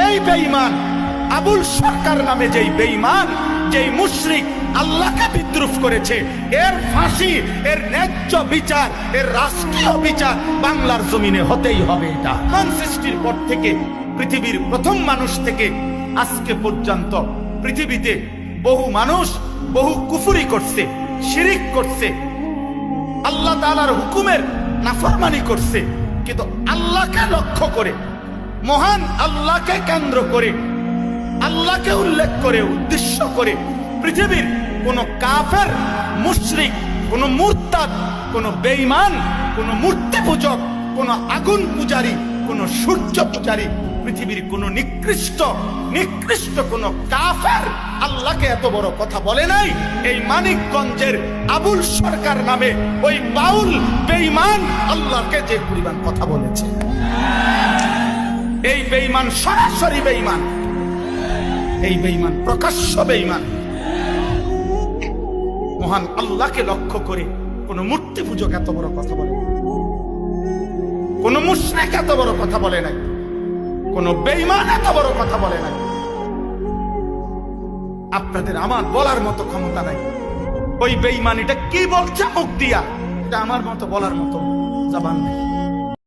এই বেঈমান আবুল সরকার নামে যেই বেঈমান, যেই মুশরিক আল্লাহকে বিদ্রুপ করেছে, এর ফাঁসি, এর ন্যায্য বিচার, এর রাষ্ট্রীয় বিচার বাংলার জমিনে হতেই হবে। এটা সৃষ্টির পর থেকে পৃথিবীর প্রথম মানুষ থেকে আজকে পর্যন্ত পৃথিবীতে বহু মানুষ বহু কুফরি করছে, শিরিক করছে, আল্লাহ তাআলার হুকুমের নাফরমানি করছে, কিন্তু আল্লাহকে লক্ষ্য করে, মহান আল্লাহকে কেন্দ্র করে, আল্লাহকে উল্লেখ করে, উদ্দেশ্য করে পৃথিবীর কোন কাফের, মুশরিক, কোন মুরতাদ, কোন বেঈমান, কোন মূর্তি পূজক, কোন আগুন পূজারী, কোন সূর্য পূজারী, পৃথিবীর কোন নিকৃষ্ট কোন কাফের আল্লাহকে এত বড় কথা বলে নাই। এই মানিকগঞ্জের আবুল সরকার নামে ওই বাউল বেঈমান আল্লাহকে যে পরিমাণ কথা বলেছে, এই বেঈমান সরাসরি বেঈমান, এই বেঈমান প্রকাশ্য বেঈমান। মহান আল্লাহকে লক্ষ্য করে কোন মূর্তি পূজক এত বড় কথা বলে, কোন মুশরিক এত বড় কথা বলে নাই, কোন বেঈমান এত বড় কথা বলে নাই। আপনাদের আমার বলার মতো ক্ষমতা নাই। ওই বেঈমানিটা কি বলছে মুখ দিয়া, এটা আমার মতো বলার মতো জবান নেই।